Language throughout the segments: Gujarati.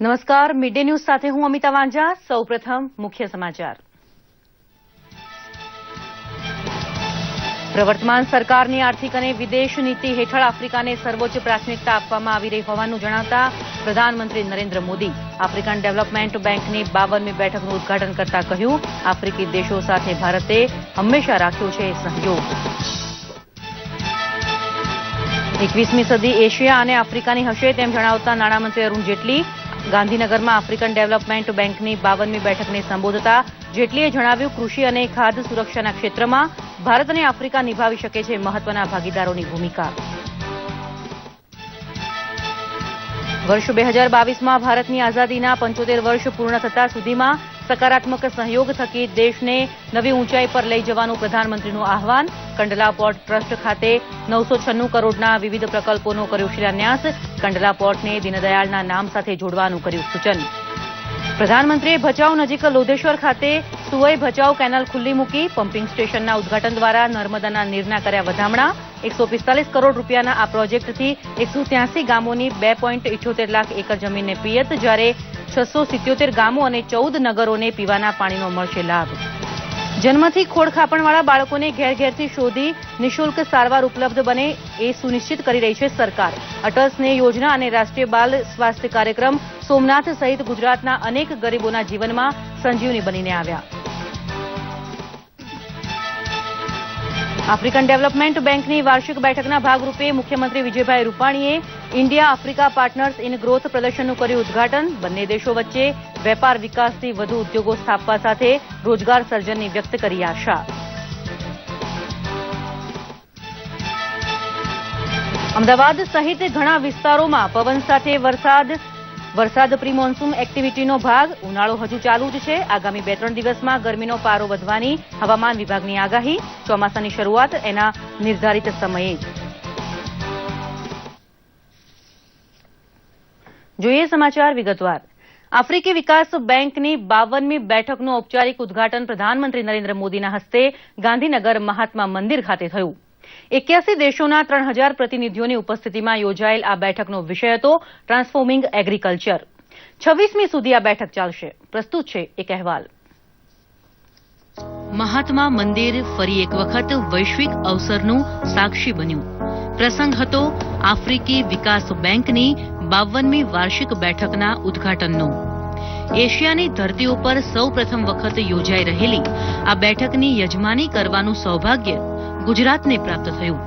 નમસ્કાર, મિડ ડે ન્યૂઝ સાથે હું અમિતા વાંઝા. સૌપ્રથમ મુખ્ય સમાચાર. પ્રવર્તમાન સરકારની આર્થિક અને વિદેશ નીતિ હેઠળ આફ્રિકાને સર્વોચ્ચ પ્રાથમિકતા આપવામાં આવી રહી હોવાનું જણાવતા પ્રધાનમંત્રી નરેન્દ્ર મોદી આફ્રિકન ડેવલપમેન્ટ બેંકની 52મી બેઠકનું ઉદઘાટન કરતા કહ્યું, આફ્રિકી દેશો સાથે ભારતે હંમેશા રાખ્યો છે સહયોગ. 21મી સદી એશિયા અને આફ્રિકાની હશે તેમ જણાવતા નાણામંત્રી અરુણ જેટલી ગાંધીનગરમાં આફ્રિકન ડેવલપમેન્ટ બેંકની 52મી બેઠકને સંબોધતા જેટલીએ જણાવ્યું, કૃષિ અને ખાદ્ય સુરક્ષાના ક્ષેત્રમાં ભારત અને આફ્રિકા નિભાવી શકે છે મહત્વના ભાગીદારોની ભૂમિકા. વર્ષ 2022માં ભારતની આઝાદીના 75 વર્ષ પૂર્ણ થતા સુધીમાં સકારાત્મક સહયોગ થકી દેશને નવી ઊંચાઈ પર લઈ જવાનું પ્રધાનમંત્રીનું આહવાન. કંડલા પોર્ટ ટ્રસ્ટ ખાતે 996 કરોડના વિવિધ પ્રકલ્પોનો કર્યો શિલાન્યાસ. કંડલા પોર્ટને દીનદયાળના નામ સાથે જોડવાનું કર્યું સૂચન. પ્રધાનમંત્રીએ ભચાઉ નજીક લોધેશ્વર ખાતે સુવઈ ભચાઉ કેનાલ ખુલ્લી મૂકી. પમ્પિંગ સ્ટેશનના ઉદઘાટન દ્વારા નર્મદાના નીરના કર્યા વધામણા. 145 કરોડ રૂપિયાના આ પ્રોજેક્ટથી 183 ગામોની 2.78 લાખ એકર જમીનને પિયત, જ્યારે 677 ગામો અને 14 નગરોને પીવાના પાણીનો મળશે લાભ. જન્મથી ખોડખાપણવાળા બાળકોને ઘેર ઘેરથી શોધી નિઃશુલ્ક સારવાર ઉપલબ્ધ બને એ સુનિશ્ચિત કરી રહી છે સરકાર. અટલ સ્નેહ યોજના અને રાષ્ટ્રીય બાલ સ્વાસ્થ્ય કાર્યક્રમ સોમનાથ સહિત ગુજરાતના અનેક ગરીબોના જીવનમાં સંજીવની બનીને આવ્યા. આફ્રિકન ડેવલપમેન્ટ બેંકની વાર્ષિક બેઠકના ભાગરૂપે મુખ્યમંત્રી વિજયભાઈ રૂપાણીએ India Africa partners in growth પ્રદર્શનનું કર્યું ઉદઘાટન. બંને દેશો વચ્ચે વેપાર વિકાસથી વધુ ઉદ્યોગો સ્થાપવા સાથે રોજગાર સર્જનની વ્યક્ત કરી આશા. અમદાવાદ સહિત ઘણા વિસ્તારોમાં પવન સાથે વરસાદ પ્રી મોન્સૂન એક્ટિવિટીનો ભાગ. ઉનાળો હજુ ચાલુ જ છે. આગામી 2-3 દિવસમાં ગરમીનો પારો વધવાની હવામાન વિભાગની આગાહી. ચોમાસાની શરૂઆત એના નિર્ધારિત સમયે જ. જોઈએ સમાચાર વિગતવાર. આફ્રિકી વિકાસ બેંકની 52મી બેઠકનું ઔપચારિક ઉદઘાટન પ્રધાનમંત્રી નરેન્દ્ર મોદીના હસ્તે ગાંધીનગર મહાત્મા મંદિર ખાતે થયું. 81 દેશોના 3000 પ્રતિનિધિઓની ઉપસ્થિતિમાં યોજાયેલ આ બેઠકનો વિષય હતો ટ્રાન્સફોર્મિંગ એગ્રીકલ્ચર. 26મી સુધી આ બેઠક ચાલશે. પ્રસ્તુત છે એક અહેવાલ. મહાત્મા મંદિર ફરી એક વખત વૈશ્વિક અવસરનું સાક્ષી બન્યું. પ્રસંગ હતો આફ્રિકી વિકાસ બેંકની 52મી વાર્ષિક બેઠકના ઉદઘાટનનો. એશિયાની ધરતી ઉપર સૌ પ્રથમ વખત યોજાઈ રહેલી આ બેઠકની યજમાની કરવાનું સૌભાગ્ય ગુજરાતને પ્રાપ્ત થયું.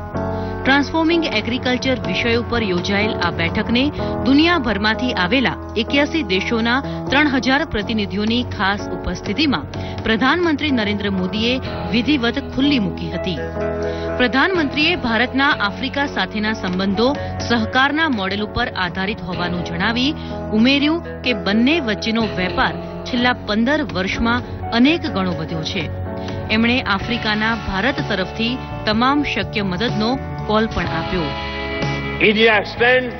ટ્રાન્સફોર્મિંગ એગ્રીકલ્ચર વિષય ઉપર યોજાયેલ આ બેઠકને દુનિયાભરમાંથી આવેલા 81 દેશોના 3000 પ્રતિનિધિઓની ખાસ ઉપસ્થિતિમાં પ્રધાનમંત્રી નરેન્દ્ર મોદીએ વિધિવત ખુલ્લી મૂકી હતી. પ્રધાનમંત્રીએ ભારતના આફ્રિકા સાથેના સંબંધો સહકારના મોડેલ ઉપર આધારિત હોવાનું જણાવી ઉમેર્યું કે બંને વચ્ચેનો વેપાર છેલ્લા 15 વર્ષમાં અનેક ગણો વધ્યો છે. એમણે આફ્રિકાના ભારત તરફથી તમામ શક્ય મદદનો કોલ પણ આપ્યો. India extends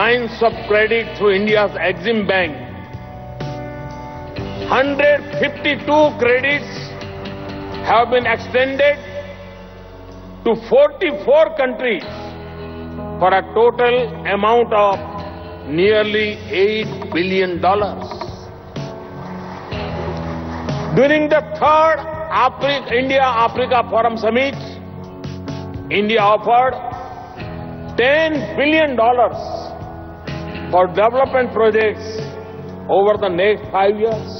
lines of credit through India's Exim Bank. 152 credits have been extended to 44 countries for a total amount of nearly $8 billion. During the third India-Africa Forum Summit, India offered $10 billion for development projects over the next 5 years.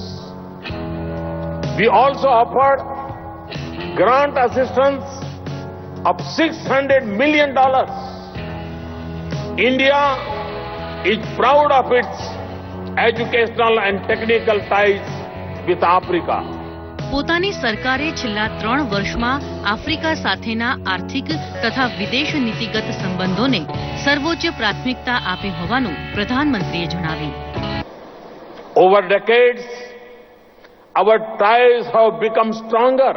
We also offered grant assistance of $600 million. India is proud of its educational and technical ties with Africa. પોતાની સરકારે છેલ્લા 3 વર્ષમાં આફ્રિકા સાથેના આર્થિક તથા વિદેશ નીતિગત સંબંધોને સર્વોચ્ચ પ્રાથમિકતા આપી હોવાનું પ્રધાનમંત્રીએ જણાવ્યું. Over decades, our ties have become stronger.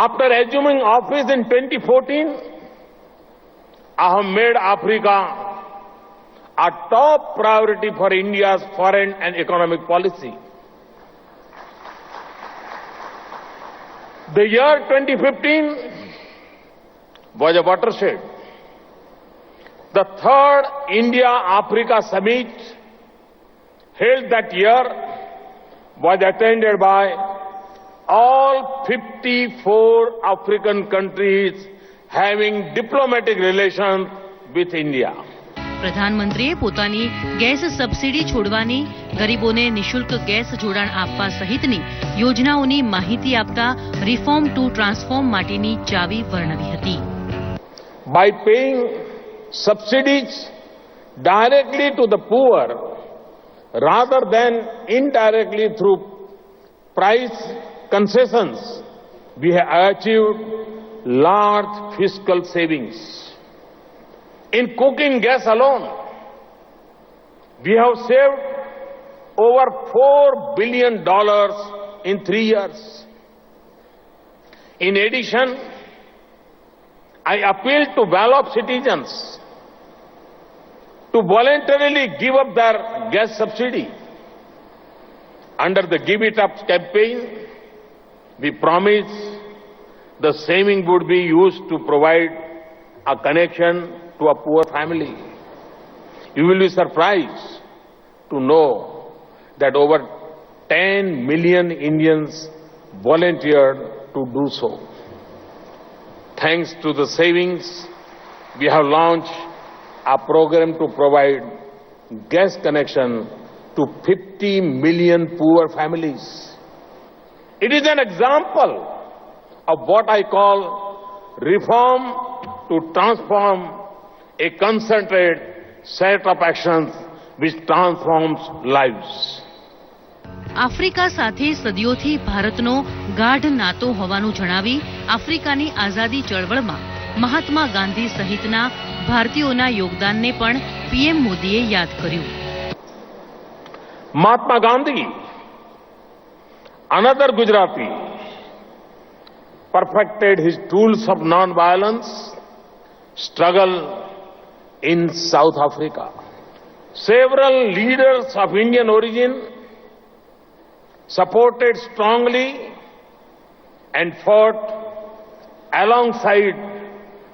After assuming office in 2014, I have made Africa a top priority for India's foreign and economic policy. The year 2015 was a watershed. The third India-Africa Summit held that year was attended by all 54 African countries having diplomatic relations with India. પ્રધાનમંત્રીએ પોતાની ગેસ સબસિડી છોડવાની, ગરીબોને નિઃશુલ્ક ગેસ જોડાણ આપવા સહિતની યોજનાઓની માહિતી આપતા રિફોર્મ ટુ ટ્રાન્સફોર્મ માટેની ચાવી વર્ણવી હતી. By paying subsidies directly to the poor rather than indirectly through price concessions, we have achieved large fiscal savings. In cooking gas alone, we have saved over $4 billion in 3 years. In addition, I appeal to well-off citizens to voluntarily give up their gas subsidy. Under the Give It Up campaign, we promise the saving would be used to provide a connection to a poor family. You will be surprised to know that over 10 million Indians volunteered to do so. Thanks to the savings, we have launched a program to provide gas connection to 50 million poor families. It is an example of what I call reform to transform, a concentrated set of actions which transforms lives. Africa સાથે સદીઓથી ભારતનો ગાઢ નાતો હોવાનું જણાવી આફ્રિકાની આઝાદી ચળવળમાં મહાત્મા ગાંધી સહિતના ભારતીયોના યોગદાનને પણ પીએમ મોદીએ યાદ કર્યું. Mahatma Gandhi, another Gujarati, perfected his tools of non-violence struggle in South Africa. Several leaders of Indian origin supported strongly and fought alongside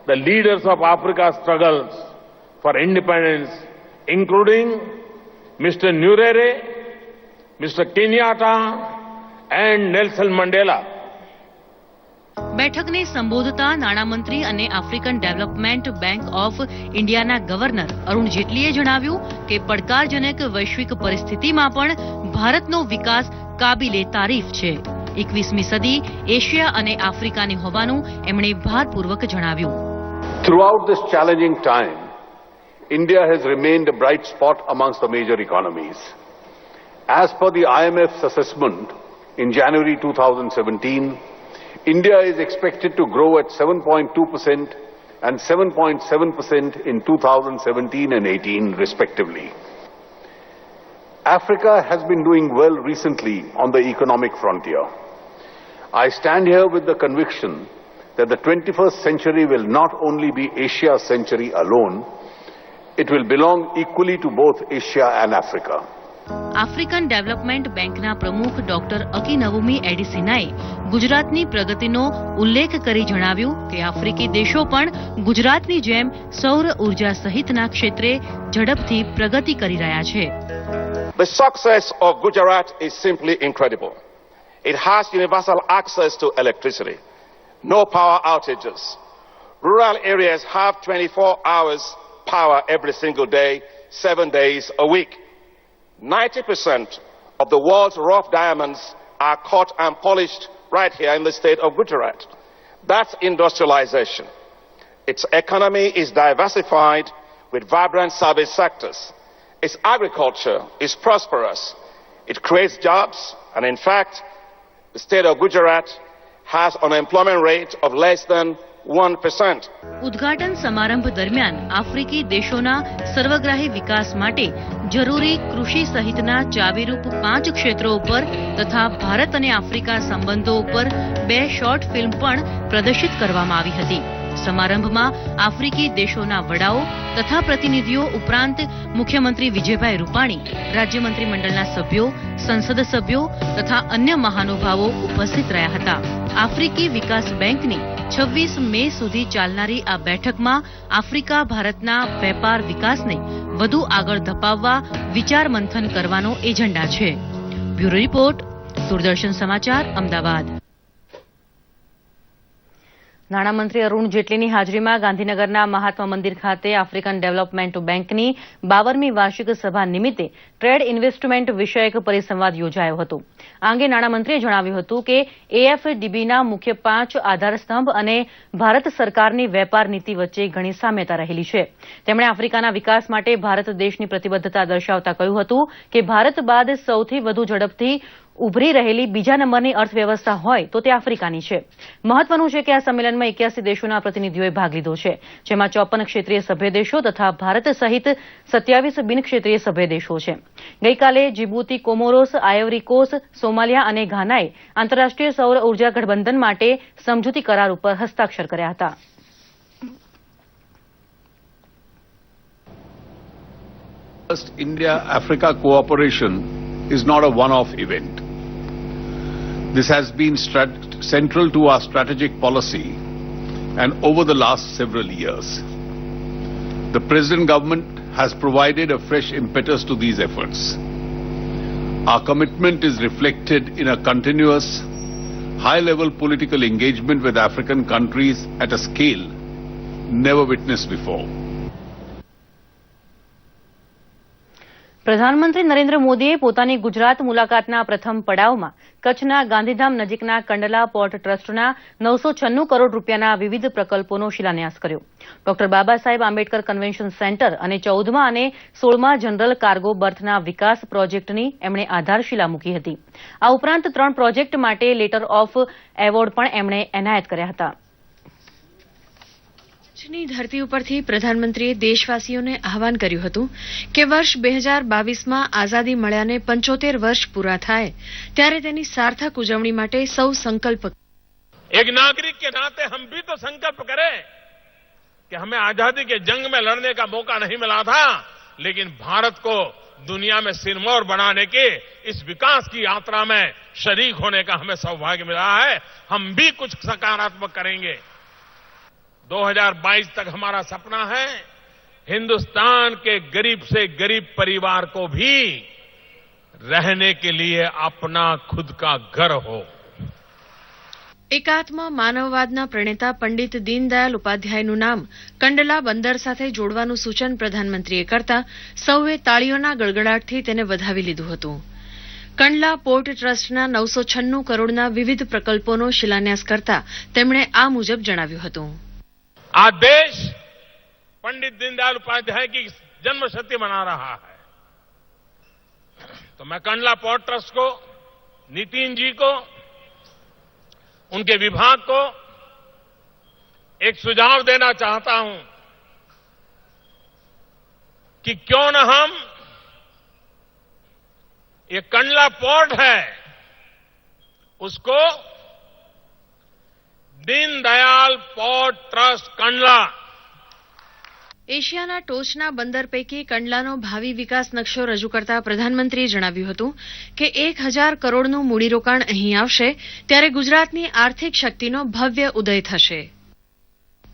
the leaders of Africa's struggles for independence, including Mr. Nyerere, Mr. Kenyatta and Nelson Mandela. બેઠકને સંબોધતા નાણામંત્રી અને આફ્રિકન ડેવલપમેન્ટ બેંક ઓફ ઇન્ડિયાના ગવર્નર અરુણ જેટલીએ જણાવ્યું કે પડકારજનક વૈશ્વિક પરિસ્થિતિમાં પણ ભારતનો વિકાસ કાબિલે તારીફ છે. 21મી સદી એશિયા અને આફ્રિકાની હોવાનું એમણે ભારપૂર્વક જણાવ્યું. Throughout this challenging time, India has remained a bright spot amongst the major economies. As per the IMF's assessment in January 2017, India is expected to grow at 7.2% and 7.7% in 2017 and 18 respectively. Africa has been doing well recently on the economic frontier. I stand here with the conviction that the 21st century will not only be Asia's century alone, it will belong equally to both Asia and Africa. African development બેંકના પ્રમુખ ડોક્ટર અકીનવુમી એડિસિનાએ ગુજરાતની પ્રગતિનો ઉલ્લેખ કરી જણાવ્યું કે આફ્રિકી દેશો પણ ગુજરાતની જેમ સૌર ઉર્જા સહિતના ક્ષેત્રે ઝડપથી પ્રગતિ કરી રહ્યા છે. The success of Gujarat is simply incredible. It has universal access to electricity, no power outages. Rural areas have 24 hours power every single day, 7 days a week. 90% of the world's rough diamonds are caught and polished right here in the state of Gujarat. That's industrialization. Its economy is diversified with vibrant service sectors. Its agriculture is prosperous. It creates jobs, and in fact, the state of Gujarat has an unemployment rate of less than 1%. ઉદ્ઘાટન સમારંભ દરમિયાન આફ્રિકી દેશોના સર્વગ્રાહી વિકાસ માટે જરૂરી કૃષિ સહિતના ચાવીરૂપ 5 ક્ષેત્રો ઉપર તથા ભારત અને આફ્રિકા સંબંધો ઉપર 2 શોર્ટ ફિલ્મ પણ પ્રદર્શિત કરવામાં આવી હતી. સમારંભમાં આફ્રિકી દેશોના વડાઓ તથા પ્રતિનિધિઓ ઉપરાંત મુખ્યમંત્રી વિજયભાઈ રૂપાણી, રાજ્યમંત્રીમંડળના સભ્યો, સંસદ સભ્યો તથા અન્ય મહાનુભાવો ઉપસ્થિત રહ્યા હતા. આફ્રિકી વિકાસ બેંકની 26 મે સુધી ચાલનારી આ બેઠકમાં આફ્રિકા ભારતના વેપાર વિકાસને વધુ આગળ ધપાવવા વિચાર મંથન કરવાનો એજન્ડા છે. બ્યુરો રિપોર્ટ, દૂરદર્શન સમાચાર, અમદાવાદ. નાણામંત્રી અરુણ જેટલીની હાજરીમાં ગાંધીનગરના મહાત્મા મંદિર ખાતે આફ્રિકન ડેવલપમેન્ટ બેંકની 52મી વાર્ષિક સભા નિમિત્તે ટ્રેડ ઇન્વેસ્ટમેન્ટ વિષયક પરિસંવાદ યોજાયો હતો. આ અંગે નાણામંત્રીએ જણાવ્યું હતું કે એએફડીબીના મુખ્ય 5 આધારસ્તંભ અને ભારત સરકારની વેપાર નીતિ વચ્ચે ઘણી સામ્યતા રહેલી છે. તેમણે આફ્રિકાના વિકાસ માટે ભારત દેશની પ્રતિબદ્ધતા દર્શાવતા કહ્યું હતું કે ભારત બાદ સૌથી વધુ ઝડપથી ઉભરી રહેલી બીજા નંબરની અર્થવ્યવસ્થા હોય તો તે આફ્રિકાની છે. મહત્વનું છે કે આ સંમેલનમાં 81 દેશોના પ્રતિનિધિઓએ ભાગ લીધો છે, જેમાં 54 ક્ષેત્રીય સભ્ય દેશો તથા ભારત સહિત 27 બિનક્ષેત્રીય સભ્ય દેશો છે. ગઈકાલે જીબુતી, કોમોરોસ, આયવરી કોસ્ટ, સોમાલિયા અને ઘાનાએ આંતરરાષ્ટ્રીય સૌર ઉર્જા ગઠબંધન માટે સમજૂતી કરાર ઉપર હસ્તાક્ષર કર્યા હતા. India-Africa cooperation is not a one-off event. This has been central to our strategic policy and over the last several years. The present government has provided a fresh impetus to these efforts. Our commitment is reflected in a continuous, high-level political engagement with African countries at a scale never witnessed before. પ્રધાનમંત્રી નરેન્દ્ર મોદીએ પોતાની ગુજરાત મુલાકાતના પ્રથમ પડાવમાં કચ્છના ગાંધીધામ નજીકના કંડલા પોર્ટ ટ્રસ્ટના 996 કરોડ રૂપિયાના વિવિધ પ્રકલ્પોનો શિલાન્યાસ કર્યો. Doctor Baba Saheb Ambedkar convention centre અને 14મા અને 16મા જનરલ કાર્ગો બર્થના વિકાસ પ્રોજેક્ટની એમણે આધારશિલા મૂકી હતી. આ ઉપરાંત 3 પ્રોજેક્ટ માટે લેટર ઓફ એવોર્ડ પણ એમણે એનાયત કર્યા હતા. કચ્છની ધરતી ઉપરથી પ્રધાનમંત્રીએ દેશવાસીઓને આહવાન કર્યું હતું કે વર્ષ 2022માં આઝાદી મળ્યાને 75 વર્ષ પૂરા થાય ત્યારે તેની સાર્થક ઉજવણી માટે સૌ સંકલ્પ. एक नागरिक के नाते हम भी तो संकल्प करें कि हमें आजादी के जंग में लड़ने का मौका नहीं मिला था, लेकिन भारत को दुनिया में सिरमौर बनाने के इस विकास की यात्रा में शरीक होने का हमें सौभाग्य मिला है. हम भी कुछ सकारात्मक करेंगे. 2022 तक हमारा सपना है हिंदुस्तान के गरीब से गरीब परिवार को भी रहने के लिए अपना खुद का घर हो. એકાત્મ માનવવાદના પ્રણેતા પંડિત દીનદયાલ ઉપાધ્યાયનું નામ કંડલા બંદર સાથે જોડવાનું સૂચન પ્રધાનમંત્રીએ કરતા સૌએ તાળીઓના ગડગડાટથી તેને વધાવી લીધું હતું. કંડલા પોર્ટ ટ્રસ્ટના 996 કરોડના વિવિધ પ્રકલ્પોનો શિલાન્યાસ કરતા તેમણે આ મુજબ જણાવ્યું હતું. आज देश पंडित दीनदयाल उपाध्याय की जन्म शती मना रहा है, तो मैं कंडला पोर्ट ट्रस्ट को, नितिन जी को, उनके विभाग को एक सुझाव देना चाहता हूं कि क्यों न हम ये कंडला पोर्ट है उसको दीनदयाल पोर्ट ट्रस्ट कंडला. એશિયાના ટોચના બંદર પૈકી કંડલાનો ભાવિ વિકાસ નકશો રજૂ કરતા પ્રધાનમંત્રીએ જણાવ્યું હતું કે 1000 કરોડનું મૂડીરોકાણ અહીં આવશે ત્યારે ગુજરાતની આર્થિક શક્તિનો ભવ્ય ઉદય થશે.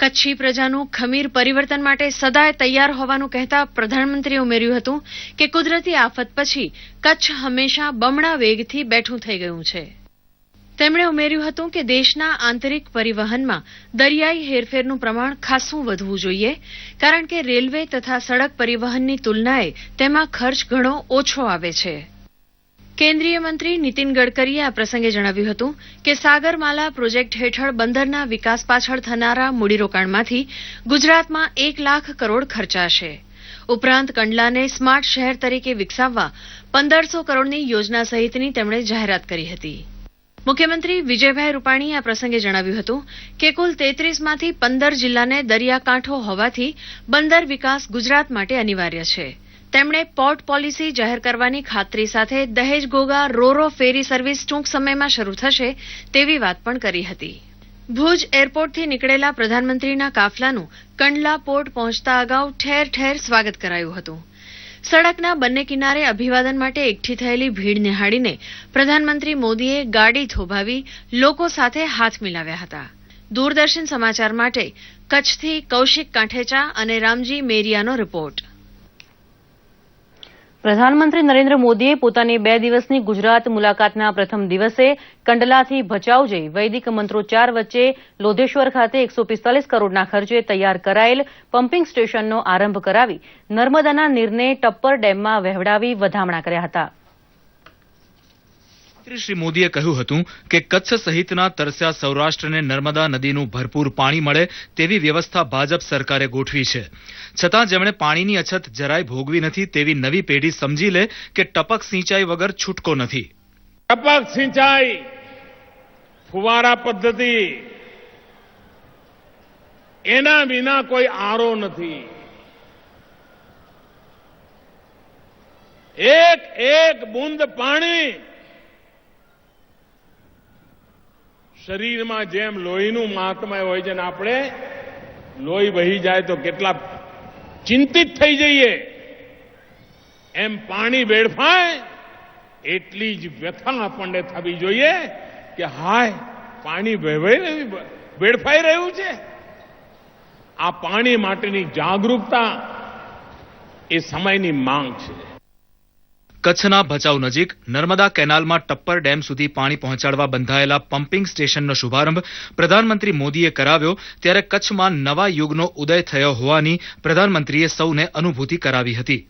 કચ્છી પ્રજાનું ખમીર પરિવર્તન માટે સદાય તૈયાર હોવાનું કહેતા પ્રધાનમંત્રીએ ઉમેર્યું હતું કે કુદરતી આફત પછી કચ્છ હંમેશા બમણા વેગથી બેઠું થઈ ગયું છે. તેમણે ઉમેર્યું હતું કે દેશના આંતરિક પરિવહનમાં દરિયાઈ હેરફેરનું પ્રમાણ ખાસ્સું વધવું જોઈએ, કારણ કે રેલવે તથા સડક પરિવહનની તુલનાએ તેમાં ખર્ચ ઘણો ઓછો આવે છે. કેન્દ્રીય મંત્રી નીતિન ગડકરીએ આ પ્રસંગે જણાવ્યું હતું કે સાગરમાલા પ્રોજેક્ટ હેઠળ બંદરના વિકાસ પાછળ થનારા મૂડીરોકાણમાંથી ગુજરાતમાં 1 લાખ કરોડ ખર્ચાશે. ઉપરાંત કંડલાને સ્માર્ટ શહેર તરીકે વિકસાવવા 1500 કરોડની યોજના સહિતની તેમણે જાહેરાત કરી હતી. મુખ્યમંત્રી વિજયભાઈ રૂપાણીએ આ પ્રસંગે જણાવ્યું હતું કે કુલ 33માંથી 15 જિલ્લાને દરિયાકાંઠો હોવાથી બંદર વિકાસ ગુજરાત માટે અનિવાર્ય છે. તેમણે પોર્ટ પોલિસી જાહેર કરવાની ખાતરી સાથે દહેજ ઘોઘા રોરો ફેરી સર્વિસ ટૂંક સમયમાં શરૂ થશે તેવી વાત પણ કરી હતી. ભુજ એરપોર્ટથી નીકળેલા પ્રધાનમંત્રીના કાફલાનું કંડલા પોર્ટ પહોંચતા અગાઉ ઠેર ઠેર સ્વાગત કરાયું હતું. સડકના બંને કિનારે અભિવાદન માટે એકઠી થયેલી ભીડ નિહાળીને પ્રધાનમંત્રી મોદીએ ગાડી થોભાવી લોકો સાથે હાથ મિલાવ્યા હતા. દૂરદર્શન સમાચાર માટે કચ્છથી કૌશિક કાંઠેચા અને રામજી મેરિયાનો રિપોર્ટ. પ્રધાનમંત્રી નરેન્દ્ર મોદીએ પોતાની 2 દિવસની ગુજરાત મુલાકાતના પ્રથમ દિવસે કંડલાથી ભચાઉ જઈ વૈદિક મંત્રોચ્ચાર વચ્ચે લોધેશ્વર ખાતે 145 કરોડના ખર્ચે તૈયાર કરાયેલ પમ્પિંગ સ્ટેશનનો આરંભ કરાવી નર્મદાના નીરને ટપ્પર ડેમમાં વહેવડાવી વધામણા કર્યા હતા. શ્રી મોદીએ કહ્યું હતું કે કચ્છ સહિતના તરસ્યા સૌરાષ્ટ્રને નર્મદા નદીનું ભરપૂર પાણી મળે તેવી વ્યવસ્થા ભાજપ સરકારે ગોઠવી છે. છતાં જેમણે પાણીની અછત જરાય ભોગવી નથી તેવી નવી પેઢી સમજી લે કે ટપક સિંચાઈ વગર છૂટકો નથી. टपक सिंचाई, फुवारा पद्धति एना बिना कोई आरो नहीं. एक एक बूंद पानी शरीરમાં જેમ લોહીનું મહાત્મય હોય છે ને આપણે લોહી વહી જાય તો કેટલા ચિંતિત થઈ જઈએ એમ પાણી વેડફાય એટલી જ વ્યથા આપણને થવી જોઈએ કે હાય પાણી વેડફાઈ રહ્યું છે. આ પાણી માટેની જાગૃતતા એ સમયની માંગ છે. કચ્છના ભચાઉ નજીક નર્મદા કેનાલમાં ટપ્પર ડેમ સુધી પાણી પહોંચાડવા બંધાયેલા પમ્પિંગ સ્ટેશનનો શુભારંભ પ્રધાનમંત્રી મોદીએ કરાવ્યો ત્યારે કચ્છમાં નવા યુગનો ઉદય થયો હોવાની પ્રધાનમંત્રીએ સૌને અનુભૂતિ કરાવી હતી.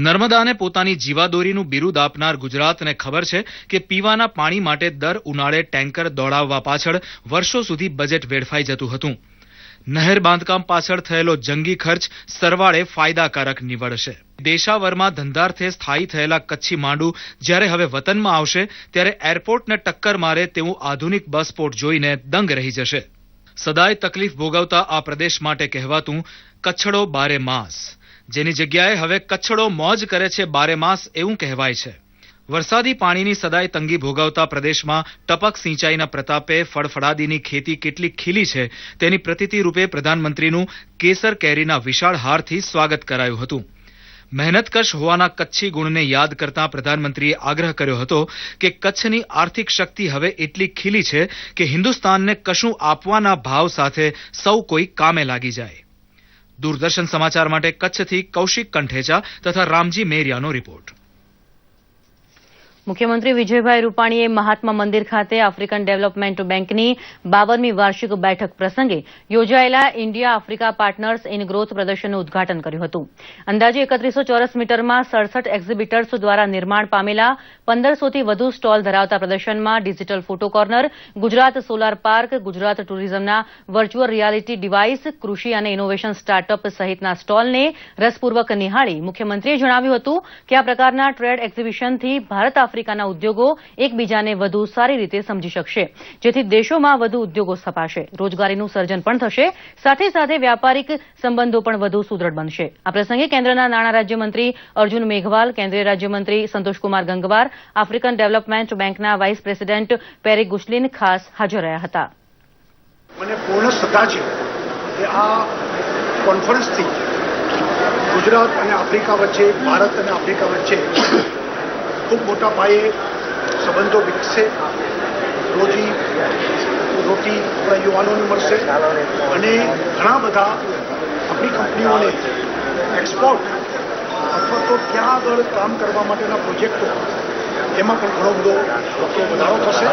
નર્મદાને પોતાની જીવાદોરીનું બિરુદ આપનાર ગુજરાતને ખબર છે કે પીવાના પાણી માટે દર ઉનાળે ટેન્કર દોડાવવા પાછળ વર્ષો સુધી બજેટ વેડફાઈ જતું હતું. નહેર બાંધકામ પાછળ થયેલો જંગી ખર્ચ સરવાળે ફાયદાકારક નીવડશે. દેશાવરમાં ધંધાર્થે સ્થાયી થયેલા કચ્છી માંડુ જ્યારે હવે વતનમાં આવશે ત્યારે એરપોર્ટને ટક્કર મારે તેવું આધુનિક બસ પોર્ટ જોઈને દંગ રહી જશે. સદાય તકલીફ ભોગવતા આ પ્રદેશ માટે કહેવાતું કચ્છડો બારે માસ, જેની જગ્યાએ હવે કચ્છડો મોજ કરે છે બારે માસ એવું કહેવાય છે. વરસાદી પાણીની સદાય તંગી ભોગવતા પ્રદેશમાં ટપક સિંચાઈના પ્રતાપે ફળફળાદીની ખેતી કેટલી ખીલી છે તેની પ્રતીતિ રૂપે પ્રધાનમંત્રીનું કેસર કેરીના વિશાળ હારથી સ્વાગત કરાયું હતું. મહેનતકશ હોવાના કચ્છી ગુણને યાદ કરતા પ્રધાનમંત્રીએ આગ્રહ કર્યો હતો કે કચ્છની આર્થિક શક્તિ હવે એટલી ખીલી છે કે હિન્દુસ્તાનને કશું આપવાના ભાવ સાથે સૌ કોઈ કામે લાગી જાય. દૂરદર્શન સમાચાર માટે કચ્છથી કૌશિક કંઠેચા તથા રામજી મેરિયાનો રિપોર્ટ. મુખ્યમંત્રી વિજયભાઈ રૂપાણીએ મહાત્મા મંદિર ખાતે આફ્રિકન ડેવલપમેન્ટ બેંકની 52મી વાર્ષિક બેઠક પ્રસંગે યોજાયેલા India Africa partners in growth પ્રદર્શનનું ઉદઘાટન કર્યું હતું. અંદાજે 3100 ચોરસ મીટરમાં 67 એક્ઝિબિટર્સ દ્વારા નિર્માણ પામેલા 1500થી વધુ સ્ટોલ ધરાવતા પ્રદર્શનમાં digital photo corner, Gujarat solar park, Gujarat ટુરિઝમના વર્ચ્યુઅલ રિયાલિટી ડિવાઇસ, કૃષિ અને ઇનોવેશન સ્ટાર્ટઅપ સહિતના સ્ટોલને રસપૂર્વક નિહાળી મુખ્યમંત્રીએ જણાવ્યું હતું કે આ પ્રકારના ટ્રેડ એક્ઝિબિશનથી ભારત આફ્રિકાના ઉદ્યોગો એકબીજાને વધુ સારી રીતે સમજી શકશે, જેથી દેશોમાં વધુ ઉદ્યોગો સ્થપાશે, રોજગારીનું સર્જન પણ થશે, સાથે સાથે વ્યાપારિક સંબંધો પણ વધુ સુદૃઢ બનશે. આ પ્રસંગે કેન્દ્રના નાણાં રાજ્યમંત્રી અર્જુન મેઘવાલ, કેન્દ્રીય રાજ્યમંત્રી સંતોષકુમાર ગંગવાર, આફ્રિકન ડેવલપમેન્ટ બેંકના વાઇસ પ્રેસિડેન્ટ પેરિક ગુશલિન ખાસ હાજર રહ્યા હતા. મને પૂર્ણ શ્રદ્ધા છે કે આ કોન્ફરન્સથી ગુજરાત અને આફ્રિકા વચ્ચે, ભારત અને આફ્રિકા વચ્ચે ખૂબ મોટા પાયે સંબંધો વિકસે, રોજી રોટી આપણા યુવાનોને મળશે અને ઘણા બધા આપણી કંપનીઓને એક્સપોર્ટ અથવા તો ત્યાં આગળ કામ કરવા માટેના પ્રોજેક્ટો એમાં પણ ઘણો બધો વધારો થશે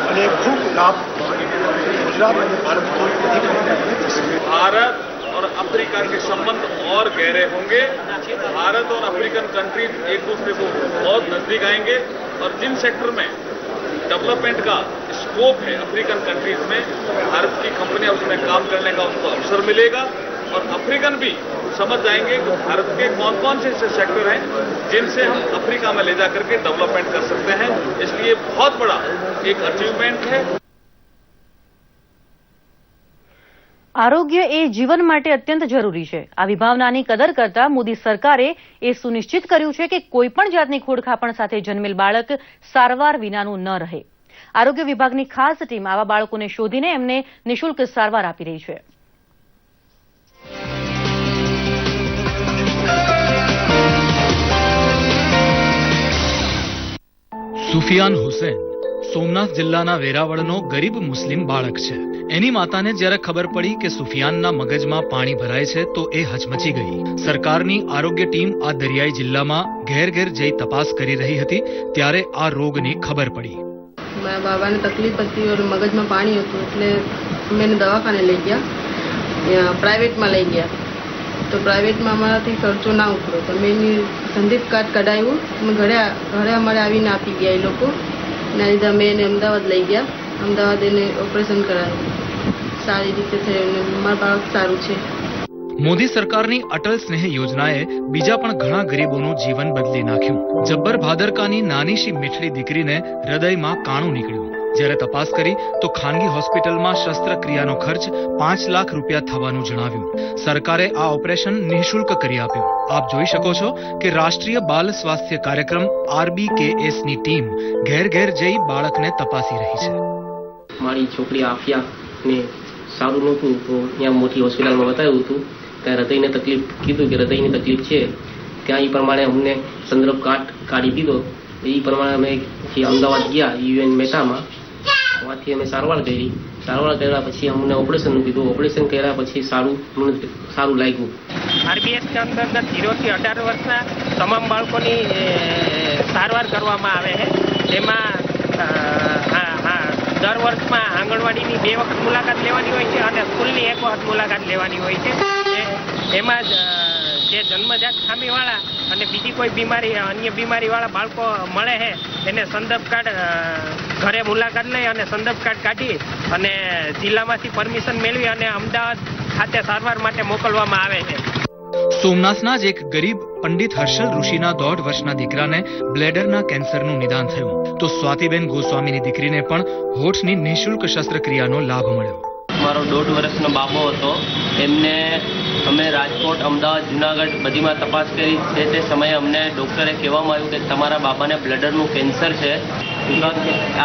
અને ખૂબ લાભ ગુજરાત અને ભારત બધી કંપનીઓને થશે. भारत और अफ्रीका के संबंध और गहरे होंगे. भारत और अफ्रीकन कंट्रीज एक दूसरे को बहुत नजदीक आएंगे और जिन सेक्टर में डेवलपमेंट का स्कोप है अफ्रीकन कंट्रीज में, भारत की कंपनियां उसमें काम करने का उनको अवसर मिलेगा और अफ्रीकन भी समझ जाएंगे कि भारत के कौन कौन से ऐसे सेक्टर हैं जिनसे हम अफ्रीका में ले जाकर के डेवलपमेंट कर सकते हैं. इसलिए बहुत बड़ा एक अचीवमेंट है. આરોગ્ય એ જીવન માટે અત્યંત જરૂરી છે. આ વિભાવનાની કદર કરતા મોદી સરકારે એ સુનિશ્ચિત કર્યું છે કે કોઈપણ જાતની ખોડખાપણ સાથે જન્મેલ બાળક સારવાર વિનાનું ન રહે. આરોગ્ય વિભાગની ખાસ ટીમ આવા બાળકોને શોધીને એમને નિઃશુલ્ક સારવાર આપી રહી છે. સુફિયાન હુસેન સોમનાથ જિલ્લાના વેરાવળનો ગરીબ મુસ્લિમ બાળક છે. એની માતાને જ્યારે ખબર પડી કે સુફિયાનના મગજમાં પાણી ભરાય છે તો એ હચમચી ગઈ. સરકારની આરોગ્ય ટીમ આ દરિયાઈ જિલ્લામાં ઘેર ઘેર જઈ તપાસ કરી રહી હતી ત્યારે આ રોગની ખબર પડી. મારા બાબાને તકલીફ હતી અને મગજમાં પાણી હતું એટલે અમે એને દવાખાને લઈ ગયા, પ્રાઇવેટમાં લઈ ગયા. તો પ્રાઇવેટમાં અમારાથી ખર્ચો ના ઉતરો તો મેં એની સંદીપ કાર્ડ કઢાવ્યું. અમે ઘરે અમારે આવીને આપી ગયા એ લોકો. એના લીધે અમે એને અમદાવાદ લઈ ગયા. અમદાવાદ એને ઓપરેશન કરાવ્યું, સારી રીતે થયું અને મારું બાળક સારું છે. મોદી સરકારની અટલ સ્નેહ યોજનાએ બીજા પણ ઘણા ગરીબોનું જીવન બદલી નાખ્યું. જબ્બર ભાદરકાની નાનીશી મીઠડી દીકરીને હૃદયમાં કાણું નીકળ્યું. જ્યારે તપાસ કરી તો ખાનગી હોસ્પિટલમાં શસ્ત્રક્રિયાનો ખર્ચ 5 લાખ રૂપિયા થવાનું જણાવ્યું. સરકારે આ ઓપરેશન નિઃશુલ્ક કરી આપ્યું. આપ જોઈ શકો છો કે રાષ્ટ્રીય બાલ સ્વાસ્થ્ય કાર્યક્રમ RBKS ની ટીમ ઘેર ઘેર જઈ બાળકને તપાસી રહી છે. મારી છોકરી આફિયાને સારું નહોતું તો ત્યાં મોટી હોસ્પિટલમાં બતાવ્યું હતું. ત્યાં હૃદયની તકલીફ કીધું કે હૃદયની તકલીફ છે. ત્યાં એ પ્રમાણે અમને સંદર્ભ કાર્ડ કાઢી દીધો. એ પ્રમાણે અમે અમદાવાદ ગયા UN મહેતામાં. ત્યાંથી અમે સારવાર કર્યા પછી અમને ઓપરેશનનું કીધું. ઓપરેશન કર્યા પછી સારું લાગ્યું. RBS के अंतर्गत 0 થી 18 વર્ષના તમામ બાળકોની સારવાર કરવામાં આવે છે. જેમાં દર વર્ષમાં આંગણવાડીની 2 વખત મુલાકાત લેવાની હોય છે અને સ્કૂલની 1 વખત મુલાકાત લેવાની હોય છે. એમાં જે જન્મજાત ખામીવાળા અને બીજી કોઈ અન્ય બીમારીવાળા બાળકો મળે છે એને સંદર્ભ કાર્ડ ઘરે મુલાકાત લઈ અને સંદર્ભ કાર્ડ કાઢી અને જિલ્લામાંથી પરમિશન મેળવી અને અમદાવાદ ખાતે સારવાર માટે મોકલવામાં આવે છે. સોમનાથના જ એક ગરીબ પંડિત હર્ષલ ઋષિના 1.5 વર્ષના દીકરાને બ્લેડરના કેન્સરનું નિદાન થયું તો સ્વાતિબેન ગોસ્વામીની દીકરીને પણ હોઠની નિઃશુલ્ક શસ્ત્રક્રિયાનો લાભ મળ્યો. મારો 1.5 વર્ષનો બાબો હતો. એમને અમે રાજકોટ, અમદાવાદ, જુનાગઢ બધીમાં તપાસ કરી છે. તે સમયે અમને ડૉક્ટરે કહેવામાં આવ્યું કે તમારા બાબાને બ્લડરનું કેન્સર છે.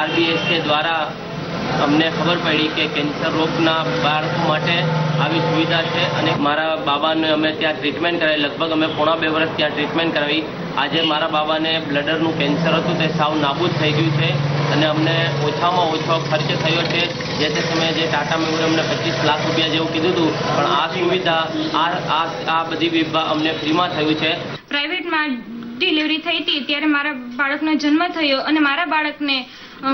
RBSK દ્વારા અમને ખબર પડી કે કેન્સર રોગના બાળકો માટે આવી સુવિધા છે અને મારા બાબાને અમે ત્યાં ટ્રીટમેન્ટ કરાવી. લગભગ અમે 1.5 વર્ષ ત્યાં ટ્રીટમેન્ટ કરાવી. આજે મારા બાબાને બ્લડરનું કેન્સર હતું તે સાવ નાબૂદ થઈ ગયું છે અને અમને ઓછામાં ઓછો ખર્ચ થયો છે. જે તે સમયે જે ટાટા મેમોરે અમને 25 લાખ રૂપિયા જેવું કીધું હતું પણ આ સુવિધા આ બધી અમને ફ્રીમાં થયું છે. પ્રાઇવેટમાં ડિલિવરી થઈ હતી ત્યારે મારા બાળકનો જન્મ થયો અને મારા બાળકને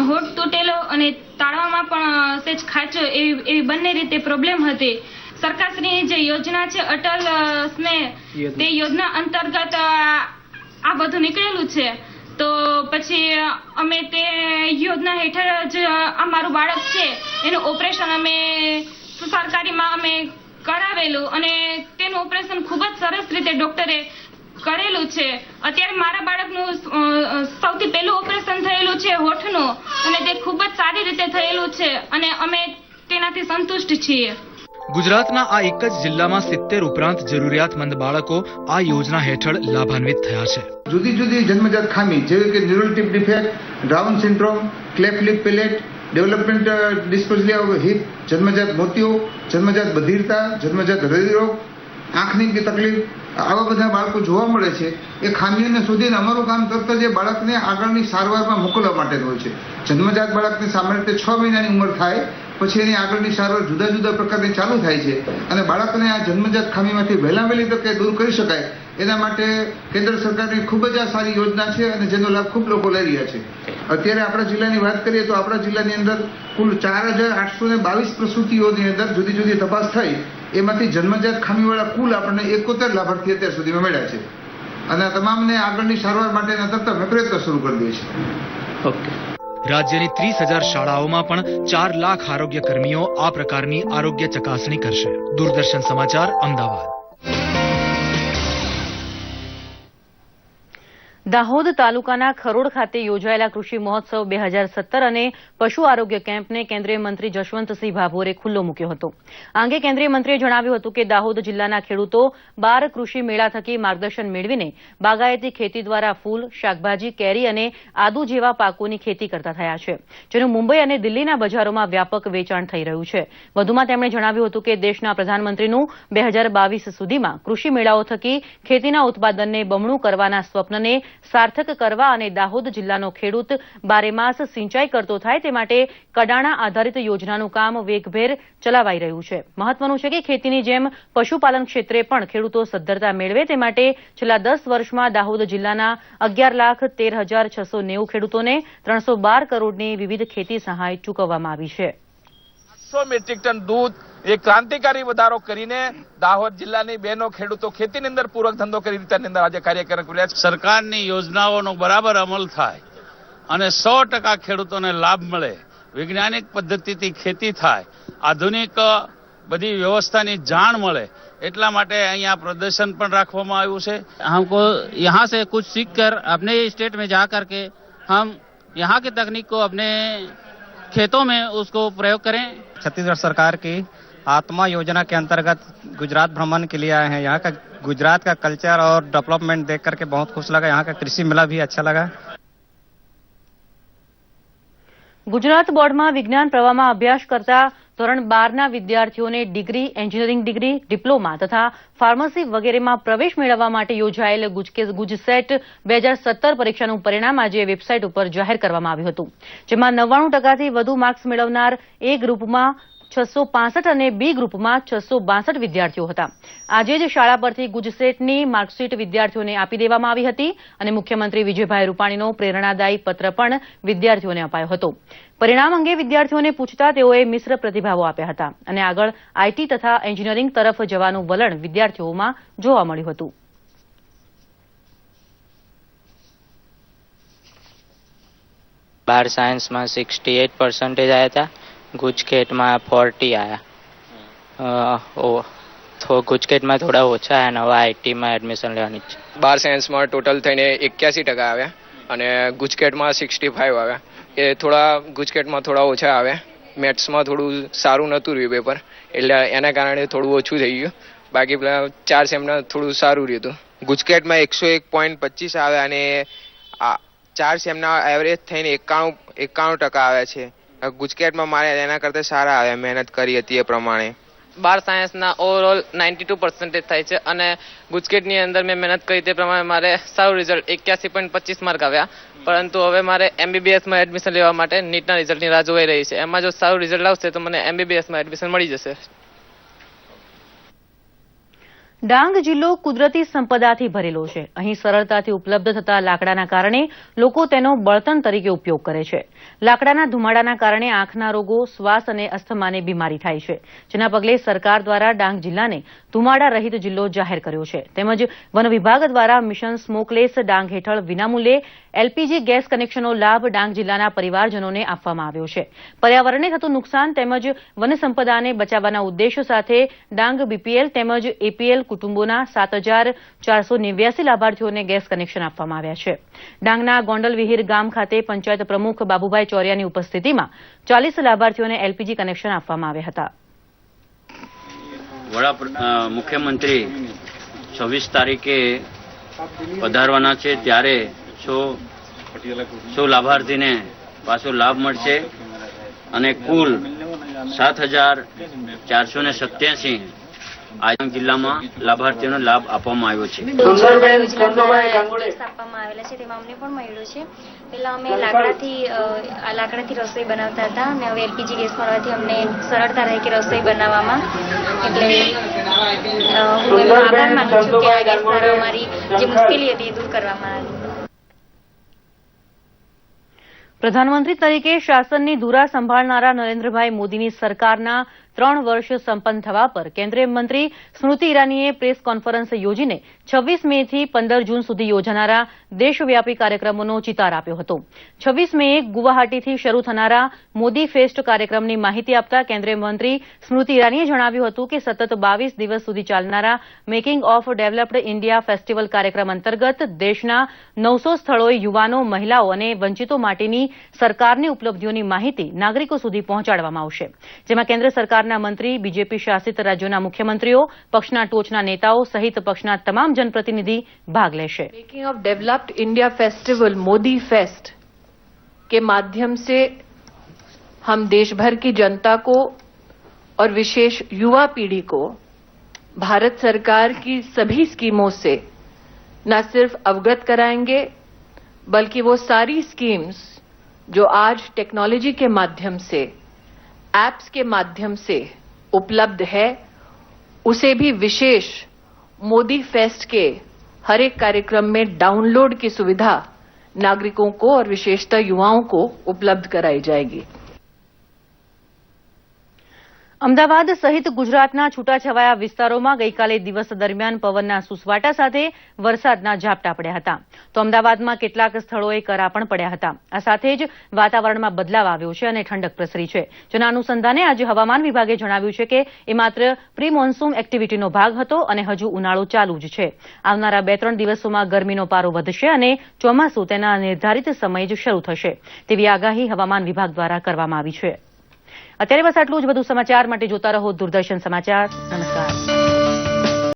હોઠ તૂટેલો અને તાળવામાં પણ સેજ ખાંચો એવી બંને રીતે પ્રોબ્લેમ હતી. સરકારશ્રીની જે યોજના છે અટલ સ્નેહ તે યોજના અંતર્ગત આ બધું નીકળેલું છે. તો પછી અમે તે યોજના હેઠળ જ અમારું બાળક છે એનું ઓપરેશન અમે સરકારીમાં અમે કરાવેલું અને તેનું ઓપરેશન ખૂબ જ સરસ રીતે ડોક્ટરે કરેલું છે. અત્યારે મારા બાળકનું સૌથી પહેલું ઓપરેશન થયેલું છે હોઠનું અને તે ખૂબ જ સારી રીતે થયેલું છે અને અમે તેનાથી સંતુષ્ટ છીએ. ગુજરાતના આ એક જ જિલ્લામાં 70 ઉપરાંત જરૂરિયાતમંદ બાળકો આ યોજના હેઠળ લાભાન્વિત થયા છે. જુદી જુદી જન્મજાત ખામી જેવી કે neural tube defect, down syndrome, cleft lip palate, development dysplasia of hip, જન્મજાત મોતિયો, જન્મજાત બધિરતા, જન્મજાત હૃદયરોગ, આંખની તકલીફ, આવા બધા બાળકો જોવા મળે છે. એ ખામીઓને શોધીને અમારું કામ તરત જ બાળકને આગળની સારવારમાં મોકલવા માટેનું હોય છે. જન્મજાત બાળકને સામાન્ય રીતે 6 મહિનાની ઉંમર થાય પછી એની આગળની સારવાર જુદા જુદા પ્રકારની ચાલુ થાય છે અને બાળકને આ જન્મજાત ખામીમાંથી વહેલી તકે દૂર કરી શકાય એના માટે કેન્દ્ર સરકારની ખૂબ જ આ સારી યોજના છે અને જેનો લાભ ખૂબ લોકો લઈ રહ્યા છે. અત્યારે આપણા જિલ્લાની વાત કરીએ તો આપણા જિલ્લાની અંદર કુલ 4822 પ્રસૂતિઓની અંદર જુદી જુદી તપાસ થઈ. એમાંથી જન્મજાત ખામીવાળા કુલ આપણને 71 લાભાર્થી અત્યાર સુધીમાં મળ્યા છે અને આ તમામને આગળની સારવાર માટેના તરત અમે પ્રયત્ન શરૂ કરી દઈએ છીએ. ઓકે. રાજ્યની 30,000 શાળાઓમાં પણ 4 લાખ આરોગ્ય કર્મીઓ આ પ્રકારની આરોગ્ય ચકાસણી કરશે. દૂરદર્શન સમાચાર, અમદાવાદ. દાહોદ તાલુકાના ખરોડ ખાતે યોજાયેલા કૃષિ મહોત્સવ 2017 અને પશુ આરોગ્ય કેમ્પને કેન્દ્રીય મંત્રી જશવંતસિંહ ભાભોરે ખુલ્લો મૂક્યો હતો. આ અંગે કેન્દ્રીય મંત્રીએ જણાવ્યું હતું કે દાહોદ જિલ્લાના ખેડૂતો 12 કૃષિ મેળા થકી માર્ગદર્શન મેળવીને બાગાયતી ખેતી દ્વારા ફૂલ, શાકભાજી, કેરી અને આદુ જેવા પાકોની ખેતી કરતા થયા છે, જેનું મુંબઈ અને દિલ્હીના બજારોમાં વ્યાપક વેચાણ થઈ રહ્યું છે. વધુમાં તેમણે જણાવ્યું હતું કે દેશના પ્રધાનમંત્રીનું 2022 સુધીમાં કૃષિ મેળાઓ થકી ખેતીના ઉત્પાદનને બમણું કરવાના સ્વપ્નને સાર્થક કરવા અને દાહોદ જિલ્લાનો ખેડૂત બારેમાસ સિંચાઈ કરતો થાય તે માટે કડાણા આધારિત યોજનાનું કામ વેગભેર ચલાવાઈ રહ્યું છે. મહત્વનું છે કે ખેતીની જેમ પશુપાલન ક્ષેત્રે પણ ખેડૂતો સદ્ધરતા મેળવે તે માટે છેલ્લા 10 વર્ષમાં દાહોદ જિલ્લાના 11,13,690 ખેડૂતોને 312 કરોડની વિવિધ ખેતી સહાય ચૂકવવામાં આવી છે. 800 મેટ્રિક ટન દૂધ એ ક્રાંતિકારી વધારો કરીને દાહોદ જિલ્લાની બહેનો ખેડૂતો ખેતીની અંદર પૂરક ધંધો કરી રીતની અંદર આજે કાર્ય કરી રહ્યા છે. સરકારની યોજનાઓનો બરાબર અમલ થાય અને 100% ખેડૂતોને લાભ મળે, વૈજ્ઞાનિક પદ્ધતિથી ખેતી થાય, આધુનિક બધી વ્યવસ્થાની જાણ મળે, એટલા માટે અહીંયા પ્રદર્શન પણ રાખવામાં આવ્યું છે. हमको यहाँ से कुछ सीख कर अपने स्टेट में जा करके हम यहाँ की तकनीक को अपने खेतों में उसको प्रयोग करें. छत्तीसगढ़ सरकार की आत्मा योजना के अंतर्गत गुजरात भ्रमण के लिए आए हैं. यहाँ का गुजरात का कल्चर और डेवलपमेंट देख करके बहुत खुश लगा. यहाँ का कृषि मेला भी अच्छा लगा. ગુજરાત બોર્ડમાં વિજ્ઞાન પ્રવાહમાં અભ્યાસ કરતા ધોરણ 12ના વિદ્યાર્થીઓને ડિગ્રી, એન્જિનિયરિંગ ડિગ્રી, ડિપ્લોમા તથા ફાર્મસી વગેરેમાં પ્રવેશ મેળવવા માટે યોજાયેલ ગુજસેટ 2017 પરીક્ષાનું પરિણામ આજે વેબસાઇટ ઉપર જાહેર કરવામાં આવ્યું હતું. જેમાં 99%થી વધુ માર્ક્સ મેળવનાર એ ગ્રુપમાં 665 અને બી ગ્રુપમાં 662 વિદ્યાર્થીઓ હતા. આજે જ શાળા પરથી ગુજસેટની માર્કશીટ વિદ્યાર્થીઓને આપી દેવામાં આવી હતી અને મુખ્યમંત્રી વિજયભાઈ રૂપાણીનો પ્રેરણાદાયી પત્ર પણ વિદ્યાર્થીઓને અપાયો હતો. પરિણામ અંગે વિદ્યાર્થીઓને પૂછતા તેઓએ મિશ્ર પ્રતિભાવો આપ્યા હતા અને આગળ આઈટી તથા એન્જિનિયરિંગ તરફ જવાનું વલણ વિદ્યાર્થીઓમાં જોવા મળ્યું હતું. बार साइंस में 68% आया था, गुजकेट में 40 आया. तो गुजकेट में थोड़ा ओछा है ने हवे आईटी में एडमिशन लेवानी छे. बार साइंस में टोटल थईने 81% आव्या અને ગુજકેટમાં 65 આવ્યા. એ થોડા ગુજકેટમાં થોડા ઓછા આવ્યા. મેથ્સમાં થોડું સારું નહોતું રહ્યું પેપર, એટલે એના કારણે થોડું ઓછું થઈ ગયું. બાકી પેલા 4 સેમના થોડું સારું રહ્યું હતું. ગુજકેટમાં 101.25 આવ્યા અને 4 સેમના એવરેજ થઈને 91% આવ્યા છે. ગુજકેટમાં મારે એના કરતાં સારા આવ્યા, મહેનત કરી હતી એ પ્રમાણે. બાર સાયન્સના ઓવરઓલ 92% થાય છે અને ગુજકેટની અંદર મેં મહેનત કરી તે પ્રમાણે મારે સારું રિઝલ્ટ 81.25 માર્ક આવ્યા. પરંતુ હવે મારે એમબીબીએસમાં એડમિશન લેવા માટે નીટના રિઝલ્ટની રાહ જોવાઈ રહી છે. એમાં જો સારું રિઝલ્ટ આવશે તો મને એમબીબીએસમાં એડમિશન મળી જશે. ડાંગ જિલ્લો કુદરતી સંપદાથી ભરેલો છે. અહીં સરળતાથી ઉપલબ્ધ થતા લાકડાના કારણે લોકો તેનો બળતણ તરીકે ઉપયોગ કરે છે. લાકડાના ધુમાડાના કારણે આંખના રોગો, શ્વાસ અને અસ્થમાની બીમારી થાય છે, જેના પગલે સરકાર દ્વારા ડાંગ જિલ્લાને ધુમાડા રહિત જિલ્લો જાહેર કર્યો છે. તેમજ વન વિભાગ દ્વારા મિશન સ્મોકલેસ ડાંગ હેઠળ વિનામૂલ્યે એલપીજી ગેસ કનેક્શનનો લાભ ડાંગ જિલ્લાના પરિવારજનોને આપવામાં આવ્યો છે. પર્યાવરણને થતું નુકસાન તેમજ વન સંપદાને બચાવવાના ઉદ્દેશ સાથે ડાંગ બીપીએલ તેમજ એપીએલ કુટુંબોના 7,489 લાભાર્થીઓને ગેસ કનેક્શન આપવામાં આવ્યા છે. ડાંગના ગોંડલવિહીર ગામ ખાતે પંચાયત પ્રમુખ બાબુભાઈ ચોરિયાની ઉપસ્થિતિમાં 40 લાભાર્થીઓને એલપીજી કનેક્શન આપવામાં આવ્યા હતા. મુખ્યમંત્રી 26 તારીખે પધારવાના છે, ત્યારે 100 લાભાર્થીને પાછો લાભ મળશે અને કુલ 7,487 આયંગ જિલ્લામાં લાભાર્થીઓને લાભ આપવામાં આવ્યો છે. આપવામાં આવેલા છે તેમાં અમને પણ મળ્યું છે. પહેલા અમે લાકડાથી રસોઈ બનાવતા હતા અને હવે એલપીજી ગેસ મળવાથી અમને સરળતા રહે કે રસોઈ બનાવવામાં. એટલે હું એનો આભાર માનું છું કે આ ગેસ દ્વારા અમારી જે મુશ્કેલી હતી એ દૂર કરવામાં આવી. પ્રધાનમંત્રી તરીકે શાસનની ધુરા સંભાળનારા નરેન્દ્રભાઈ મોદીની સરકારના 3 વર્ષ સંપન્ન થવા પર કેન્દ્રીય મંત્રી સ્મૃતિ ઈરાનીએ પ્રેસ કોન્ફરન્સ યોજીને 26 મે થી 15 જૂન સુધી યોજાનારા દેશવ્યાપી કાર્યક્રમોનો ચિતાર આપ્યો હતો. 26 મેએ ગુવાહાટીથી શરૂ થનારા મોદી ફેસ્ટ કાર્યક્રમની માહિતી આપતા કેન્દ્રીય મંત્રી સ્મૃતિ ઈરાનીએ જણાવ્યું હતું કે સતત 22 દિવસ સુધી ચાલનારા making of developed India festival કાર્યક્રમ અંતર્ગત દેશના 900 સ્થળોએ યુવાનો, મહિલાઓ અને વંચિતો માટેની સરકારની ઉપલબ્ધિઓની માહિતી નાગરિકો સુધી પહોંચાડવામાં આવશે. જેમાં કેન્દ્ર સરકારના મંત્રી, બીજેપી શાસિત રાજ્યોના મુખ્યમંત્રીઓ, પક્ષના ટોચના નેતાઓ સહિત પક્ષના તમામ जनप्रतिनिधि भाग लेंगे. Making of developed India festival Modi fest के माध्यम से हम देश भर की जनता को और विशेष युवा पीढ़ी को भारत सरकार की सभी स्कीमों से न सिर्फ अवगत कराएंगे बल्कि वो सारी स्कीम्स जो आज टेक्नोलॉजी के माध्यम से, एप्स के माध्यम से उपलब्ध है, उसे भी विशेष मोदी फेस्ट के हर एक कार्यक्रम में डाउनलोड की सुविधा नागरिकों को और विशेषतः युवाओं को उपलब्ध कराई जाएगी। અમદાવાદ સહિત ગુજરાતના છૂટાછવાયા વિસ્તારોમાં ગઈકાલે દિવસ દરમિયાન પવનના સુસવાટા સાથે વરસાદના ઝાપટા પડ્યા હતા, તો અમદાવાદમાં કેટલાક સ્થળોએ કરા પણ પડ્યા હતા। આ સાથે જ વાતાવરણમાં બદલાવ આવ્યો છે અને ઠંડક પ્રસરી છે, જેના અનુસંધાને આજે હવામાન વિભાગે જણાવ્યું છે કે એ માત્ર પ્રી મોન્સૂન એક્ટિવિટીનો ભાગ હતો અને હજુ ઉનાળો ચાલુ જ છે। આવનારા 2-3 દિવસોમાં ગરમીનો પારો વધશે અને ચોમાસું તેના નિર્ધારિત સમયે જ શરૂ થશે, તેવી આગાહી હવામાન વિભાગ દ્વારા કરવામાં આવી છે। અત્યારે બસ આટલું જ। વધુ સમાચાર માટે જોતા રહો દૂરદર્શન સમાચાર। નમસ્કાર।